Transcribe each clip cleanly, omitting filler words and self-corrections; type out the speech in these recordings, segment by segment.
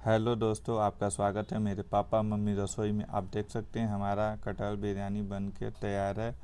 Hello दोस्तों, आपका स्वागत है मेरे पापा मम्मी रसोई में। आप देख सकते हैं हमारा कटहल बिरयानी बन के तैयार है।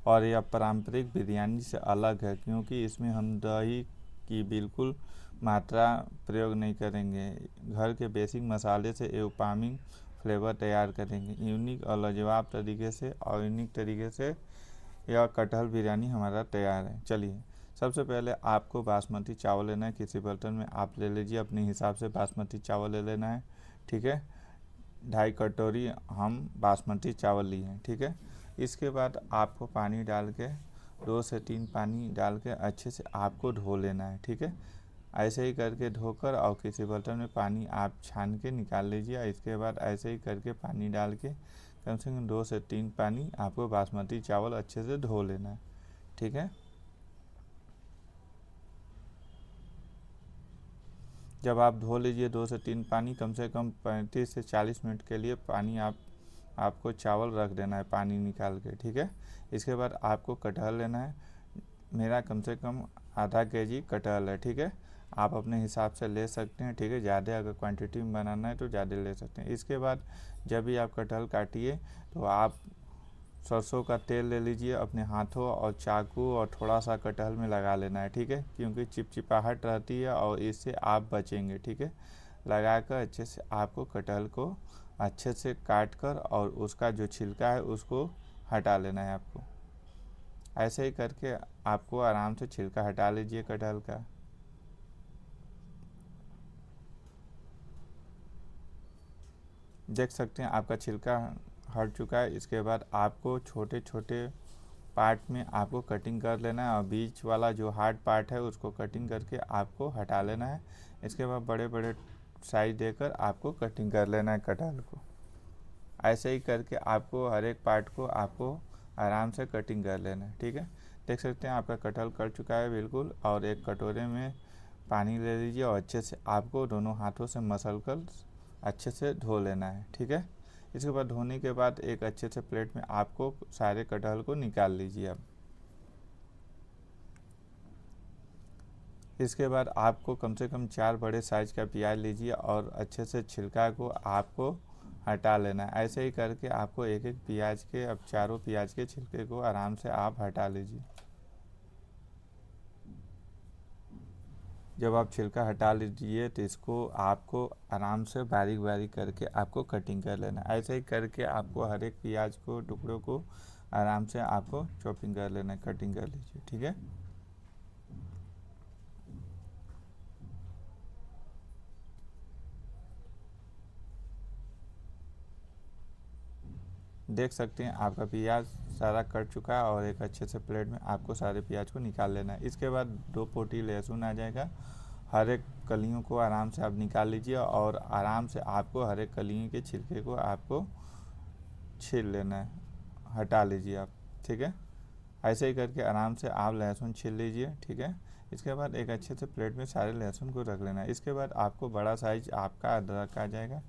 और यह पारंपरिक बिरयानी से अलग है क्योंकि इसमें हम दही की बिल्कुल मात्रा प्रयोग नहीं करेंगे। घर के बेसिक मसाले से एक उमामी फ्लेवर तैयार करेंगे। यूनिक और लाजवाब तरीके से और यूनिक तरीके से यह कटहल बिरयानी हमारा तैयार है। चलिए, सबसे पहले आपको बासमती चावल लेना है। किसी बर्तन में आप ले लीजिए, अपने हिसाब से बासमती चावल ले लेना है। ठीक है, 2.5 कटोरी हम बासमती चावल लिए हैं। ठीक है, इसके बाद आपको पानी डाल के 2 से 3 पानी डाल के अच्छे से आपको धो लेना है। ठीक है, ऐसे ही करके धोकर और किसी बर्तन में पानी आप छान के निकाल लीजिए। इसके बाद ऐसे ही करके पानी डाल के कम से कम 2 से 3 पानी आपको बासमती चावल अच्छे से धो लेना है। ठीक है, जब आप धो लीजिए 2 से 3 पानी, कम से कम 35 से 40 मिनट के लिए पानी आपको चावल रख देना है पानी निकाल के। ठीक है, इसके बाद आपको कटहल लेना है। मेरा कम से कम आधा केजी कटहल है। ठीक है, आप अपने हिसाब से ले सकते हैं। ठीक है, ज़्यादा अगर क्वांटिटी में बनाना है तो ज़्यादा ले सकते हैं। इसके बाद जब भी आप कटहल काटिए तो आप सरसों का तेल ले लीजिए, अपने हाथों और चाकू और थोड़ा सा कटहल में लगा लेना है। ठीक है, क्योंकि चिपचिपाहट रहती है और इससे आप बचेंगे। ठीक है, लगाकर अच्छे से आपको कटहल को अच्छे से काट कर और उसका जो छिलका है उसको हटा लेना है आपको। ऐसे ही करके आपको आराम से छिलका हटा लीजिए कटहल का। देख सकते हैं आपका छिलका हट चुका है। इसके बाद आपको छोटे छोटे पार्ट में आपको कटिंग कर लेना है और बीच वाला जो हार्ड पार्ट है उसको कटिंग करके आपको हटा लेना है। इसके बाद बड़े बड़े साइज देकर आपको कटिंग कर लेना है कटहल को। ऐसे ही करके आपको हर एक पार्ट को आपको आराम से कटिंग कर लेना है। ठीक है, देख सकते हैं आपका कटहल कट चुका है बिल्कुल। और एक कटोरे में पानी ले लीजिए और अच्छे से आपको दोनों हाथों से मसल कर अच्छे से धो लेना है। ठीक है, इसके बाद धोने के बाद एक अच्छे से प्लेट में आपको सारे कटहल को निकाल लीजिए अब। इसके बाद आपको कम से कम 4 बड़े साइज़ का प्याज लीजिए और अच्छे से छिलका को आपको हटा लेना है। ऐसे ही करके आपको एक एक प्याज के, अब चारों प्याज के छिलके को आराम से आप हटा लीजिए। जब आप छिलका हटा लीजिए तो इसको आपको आराम से बारीक बारीक करके आपको कटिंग कर लेना है। ऐसे ही करके आपको हर एक प्याज को टुकड़ों को आराम से आपको चॉपिंग कर लेना है, कटिंग कर लीजिए। ठीक है, देख सकते हैं आपका प्याज सारा कट चुका है और एक अच्छे से प्लेट में आपको सारे प्याज को निकाल लेना है। इसके बाद 2 पोटी लहसुन आ जाएगा। हर एक कलियों को आराम से आप निकाल लीजिए और आराम से आपको हर एक कलियों के छिलके को आपको छील लेना है, हटा लीजिए आप। ठीक है, ऐसे ही करके आराम से आप लहसुन छील लीजिए। ठीक है, इसके बाद एक अच्छे से प्लेट में सारे लहसुन को रख लेना है। इसके बाद आपको बड़ा साइज आपका अदरक आ जाएगा।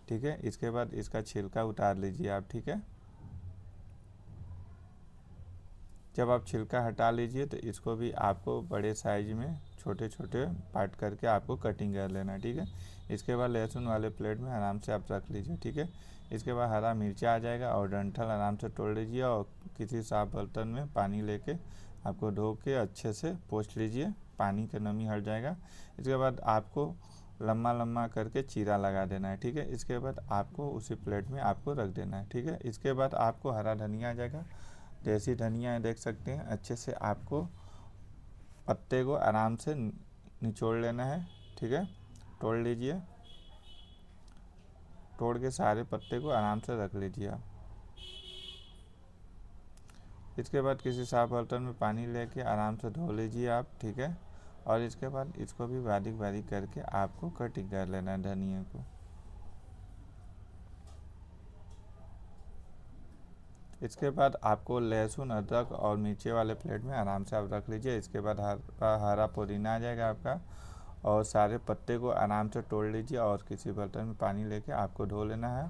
ठीक है, इसके बाद इसका छिलका उतार लीजिए आप। ठीक है, जब आप छिलका हटा लीजिए तो इसको भी आपको बड़े साइज में छोटे छोटे पार्ट करके आपको कटिंग कर लेना है। ठीक है, इसके बाद लहसुन वाले प्लेट में आराम से आप रख लीजिए। ठीक है, इसके बाद हरा मिर्चा आ जाएगा और डंठल आराम से तोड़ लीजिए और किसी साफ बर्तन में पानी लेके आपको धो के अच्छे से पोंछ लीजिए, पानी का नमी हट जाएगा। इसके बाद आपको लम्बा लम्बा करके चीरा लगा देना है। ठीक है, इसके बाद आपको उसी प्लेट में आपको रख देना है। ठीक है, इसके बाद आपको हरा धनिया आ जाएगा, देसी धनिया देख सकते हैं। अच्छे से आपको पत्ते को आराम से निचोड़ लेना है। ठीक है, तोड़ लीजिए, तोड़ के सारे पत्ते को आराम से रख लीजिए आप। इसके बाद किसी साफ बर्तन में पानी लेके आराम से धो लीजिए आप। ठीक है, और इसके बाद इसको भी बारीक बारीक करके आपको कटिंग कर लेना है धनिया को। इसके बाद आपको लहसुन अदरक और मिर्ची वाले प्लेट में आराम से आप रख लीजिए। इसके बाद हरा पुदीना आ जाएगा आपका और सारे पत्ते को आराम से तोड़ लीजिए और किसी बर्तन में पानी लेके आपको धो लेना है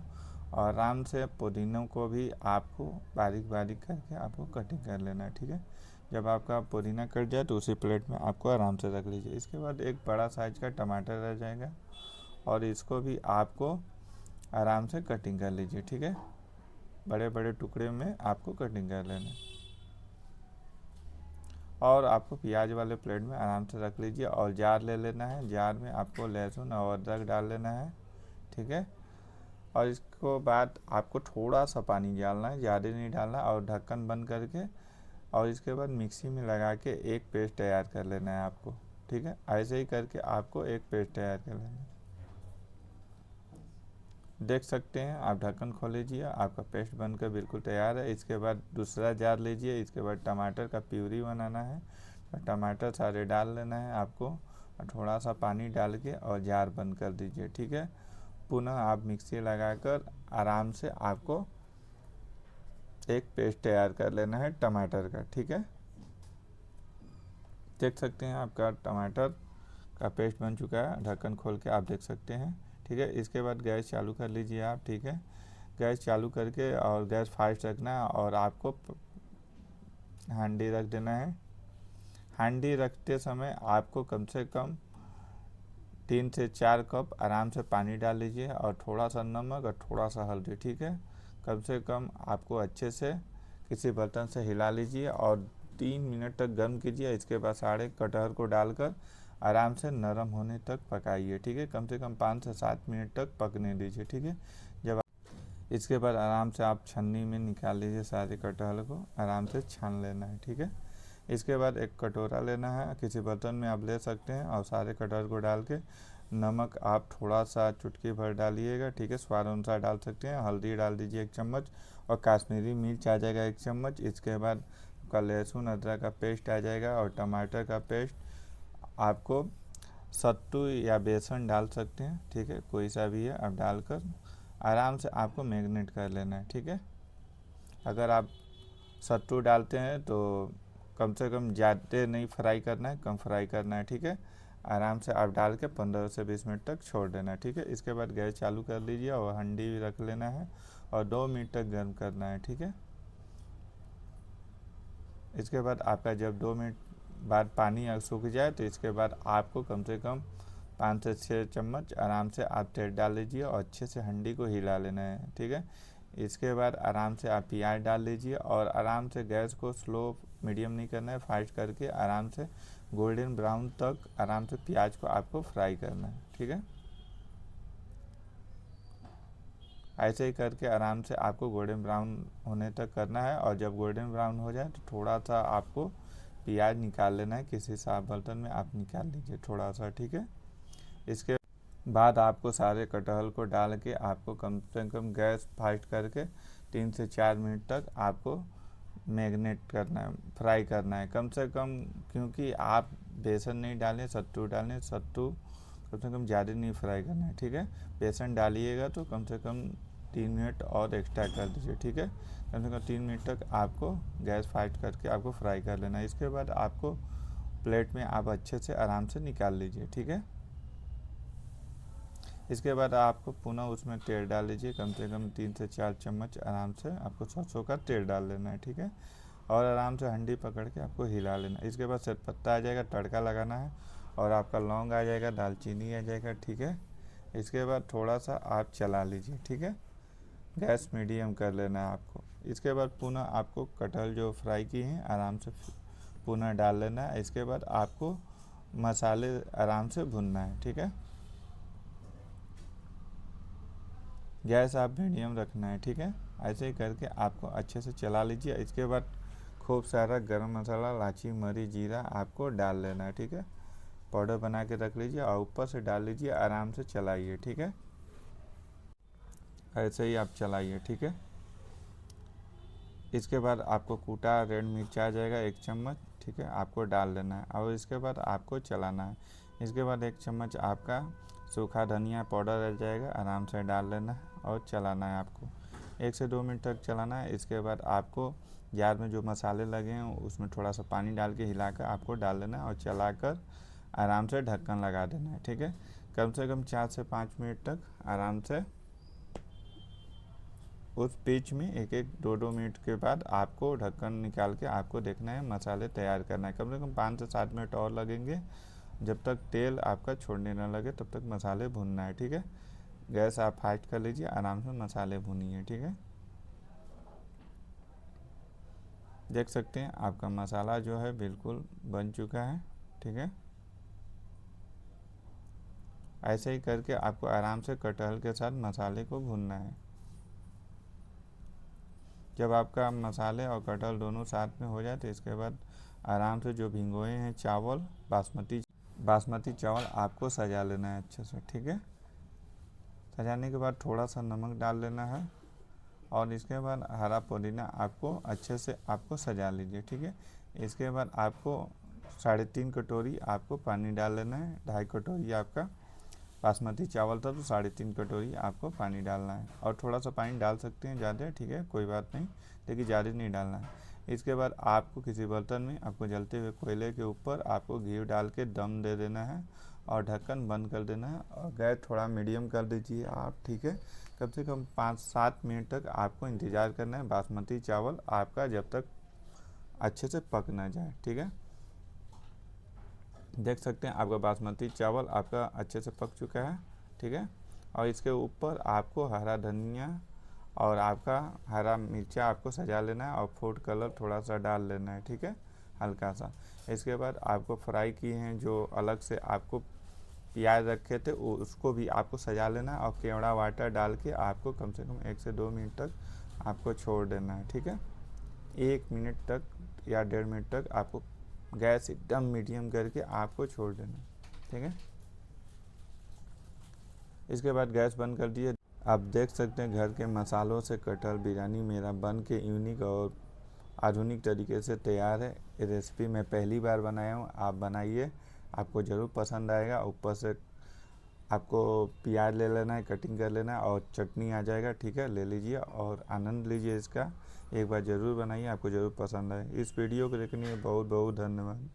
और आराम से पुदीनों को भी आपको बारीक बारीक करके आपको कटिंग कर लेना है। ठीक है, जब आपका पुदीना कट जाए तो उसी प्लेट में आपको आराम से रख लीजिए। इसके बाद एक बड़ा साइज का टमाटर रह जाएगा और इसको भी आपको आराम से कटिंग कर लीजिए, ठीक है। बड़े बड़े टुकड़े में आपको कटिंग कर लेना है। और आपको प्याज वाले प्लेट में आराम से रख लीजिए और जार ले लेना है। जार में आपको लहसुन और अदरक डाल लेना है, ठीक है। और इसको बाद आपको थोड़ा सा पानी डालना है, ज़्यादा नहीं डालना, और ढक्कन बंद करके और इसके बाद मिक्सी में लगा के एक पेस्ट तैयार कर लेना है आपको, ठीक है। ऐसे ही करके आपको एक पेस्ट तैयार कर लेना है। देख सकते हैं आप, ढक्कन खोल लीजिए, आपका पेस्ट बनकर बिल्कुल तैयार है। इसके बाद दूसरा जार लीजिए। इसके बाद टमाटर का प्यूरी बनाना है, तो टमाटर सारे डाल लेना है आपको, और थोड़ा सा पानी डाल के और जार बंद कर दीजिए, ठीक है। पुनः आप मिक्सी लगाकर आराम से आपको एक पेस्ट तैयार कर लेना है टमाटर का, ठीक है। देख सकते हैं आपका टमाटर का पेस्ट बन चुका है। ढक्कन खोल के आप देख सकते हैं, ठीक है। इसके बाद गैस चालू कर लीजिए आप, ठीक है। गैस चालू करके और गैस फास्ट रखना है और आपको हांडी रख देना है। हांडी रखते समय आपको कम से कम 3 से 4 कप आराम से पानी डाल लीजिए और थोड़ा सा नमक और थोड़ा सा हल्दी, ठीक है। कम से कम आपको अच्छे से किसी बर्तन से हिला लीजिए और 3 मिनट तक गर्म कीजिए। इसके बाद सारे कटहल को डालकर आराम से नरम होने तक पकाइए, ठीक है। कम से कम 5 से 7 मिनट तक पकने दीजिए, ठीक है। जब इसके बाद आराम से आप छन्नी में निकाल लीजिए, सारे कटहल को आराम से छान लेना है, ठीक है। इसके बाद एक कटोरा लेना है, किसी बर्तन में आप ले सकते हैं, और सारे कटहल को डाल के नमक आप थोड़ा सा चुटकी भर डालिएगा, ठीक है। स्वाद अनुसार डाल सकते हैं। हल्दी डाल दीजिए 1 चम्मच, और काश्मीरी मिर्च आ जाएगा 1 चम्मच। इसके बाद आपका लहसुन अदरक का पेस्ट आ जाएगा, और टमाटर का पेस्ट। आपको सत्तू या बेसन डाल सकते हैं, ठीक है, कोई सा भी है, आप डालकर आराम से आपको मैरिनेट कर लेना है, ठीक है। अगर आप सत्तू डालते हैं तो कम से कम ज़्यादा नहीं फ्राई करना है, कम फ्राई करना है, ठीक है। आराम से आप डाल के 15 से 20 मिनट तक छोड़ देना है, ठीक है। इसके बाद गैस चालू कर लीजिए और हंडी भी रख लेना है और 2 मिनट तक गर्म करना है, ठीक है। इसके बाद आपका जब 2 मिनट बाद पानी सूख जाए तो इसके बाद आपको कम से कम 5 से 6 चम्मच आराम से आप तेल डाल लीजिए और अच्छे से हंडी को हिला लेना है, ठीक है। इसके बाद आराम से आप प्याज डाल लीजिए और आराम से गैस को स्लो मीडियम नहीं करना है, फास्ट करके आराम से गोल्डन ब्राउन तक आराम से प्याज को आपको फ्राई करना है, ठीक है। ऐसे ही करके आराम से आपको गोल्डन ब्राउन होने तक करना है, और जब गोल्डन ब्राउन हो जाए तो थोड़ा सा आपको प्याज निकाल लेना है, किसी साफ बर्तन में आप निकाल लीजिए थोड़ा सा, ठीक है। इसके बाद आपको सारे कटहल को डाल के आपको कम से कम गैस फास्ट करके 3 से 4 मिनट तक आपको मैरिनेट करना है, फ्राई करना है कम से कम, क्योंकि आप बेसन नहीं डालें, सत्तू डालें। सत्तू कम से कम ज़्यादा नहीं फ्राई करना है, ठीक है। बेसन डालिएगा तो कम से कम 3 मिनट और एक्स्ट्रा कर दीजिए, ठीक है। कम से कम 3 मिनट तक आपको गैस फास्ट करके आपको फ्राई कर लेना है। इसके बाद आपको प्लेट में आप अच्छे से आराम से निकाल लीजिए, ठीक है। इसके बाद आपको पुनः उसमें तेल डाल लीजिए, कम से कम 3 से 4 चम्मच आराम से आपको सरसों का तेल डाल लेना है, ठीक है। और आराम से हंडी पकड़ के आपको हिला लेना है। इसके बाद तेजपत्ता आ जाएगा, तड़का लगाना है, और आपका लौंग आ जाएगा, दालचीनी आ जाएगा, ठीक है। इसके बाद थोड़ा सा आप चला लीजिए, ठीक है। गैस मीडियम कर लेना है आपको। इसके बाद पुनः आपको कटहल जो फ्राई किए हैं आराम से पुनः डाल लेना है। इसके बाद आपको मसाले आराम से भुनना है, ठीक है। गैस आप मीडियम रखना है, ठीक है। ऐसे ही करके आपको अच्छे से चला लीजिए। इसके बाद खूब सारा गरम मसाला, इलायची, मरी, जीरा आपको डाल लेना है, ठीक है। पाउडर बना के रख लीजिए और ऊपर से डाल लीजिए, आराम से चलाइए, ठीक है। ऐसे ही आप चलाइए, ठीक है। इसके बाद आपको कूटा रेड मिर्च आ जाएगा 1 चम्मच, ठीक है, आपको डाल लेना है और इसके बाद आपको चलाना है। इसके बाद 1 चम्मच आपका सूखा धनिया पाउडर आ जाएगा, आराम से डाल लेना है और चलाना है आपको 1 से 2 मिनट तक चलाना है। इसके बाद आपको जार में जो मसाले लगे हैं उसमें थोड़ा सा पानी डाल के हिलाकर आपको डाल देना है और चलाकर आराम से ढक्कन लगा देना है, ठीक है। कम से कम 4 से 5 मिनट तक आराम से उस बीच में 1-1, 2-2 मिनट के बाद आपको ढक्कन निकाल के आपको देखना है, मसाले तैयार करना है। कम से कम 5 से 7 मिनट और लगेंगे जब तक तेल आपका छोड़ने ना लगे तब तक मसाले भूनना है, ठीक है। गैस आप हाइट कर लीजिए, आराम से मसाले भूनिए, ठीक है। देख सकते हैं आपका मसाला जो है बिल्कुल बन चुका है, ठीक है। ऐसे ही करके आपको आराम से कटहल के साथ मसाले को भूनना है। जब आपका मसाले और कटहल दोनों साथ में हो जाए तो इसके बाद आराम से जो भिगोए हैं चावल, बासमती चावल आपको सजा लेना है अच्छे से, ठीक है। सजाने के बाद थोड़ा सा नमक डाल लेना है और इसके बाद हरा पुदीना आपको अच्छे से आपको सजा लीजिए, ठीक है। इसके बाद आपको 3.5 कटोरी आपको पानी डाल लेना है। 2.5 कटोरी आपका बासमती चावल था तो 3.5 कटोरी आपको पानी डालना है, और थोड़ा सा पानी डाल सकते हैं ज़्यादा, ठीक है, कोई बात नहीं, लेकिन ज़्यादा नहीं डालना है। इसके बाद आपको किसी बर्तन में आपको जलते हुए कोयले के ऊपर आपको घी डाल के दम दे देना है और ढक्कन बंद कर देना है, और गैस थोड़ा मीडियम कर दीजिए आप, ठीक है। कम से कम 5-7 मिनट तक आपको इंतज़ार करना है बासमती चावल आपका जब तक अच्छे से पक ना जाए, ठीक है। देख सकते हैं आपका बासमती चावल आपका अच्छे से पक चुका है, ठीक है। और इसके ऊपर आपको हरा धनिया और आपका हरा मिर्चा आपको सजा लेना है और फूड कलर थोड़ा सा डाल लेना है, ठीक है, हल्का सा। इसके बाद आपको फ्राई किए हैं जो अलग से आपको प्याज रखे थे उसको भी आपको सजा लेना है, और केवड़ा वाटर डाल के आपको कम से कम 1 से 2 मिनट तक आपको छोड़ देना है, ठीक है। 1 मिनट तक या 1.5 मिनट तक आपको गैस एकदम मीडियम करके आपको छोड़ देना, ठीक है। इसके बाद गैस बंद कर दिए। आप देख सकते हैं घर के मसालों से कटहल बिरयानी मेरा बन के यूनिक और आधुनिक तरीके से तैयार है। ये रेसिपी मैं पहली बार बनाया हूँ, आप बनाइए, आपको ज़रूर पसंद आएगा। ऊपर से आपको प्याज ले लेना है, कटिंग कर लेना है, और चटनी आ जाएगा, ठीक है, ले लीजिए और आनंद लीजिए इसका। एक बार ज़रूर बनाइए, आपको ज़रूर पसंद आए। इस वीडियो को देखने के लिए बहुत बहुत धन्यवाद।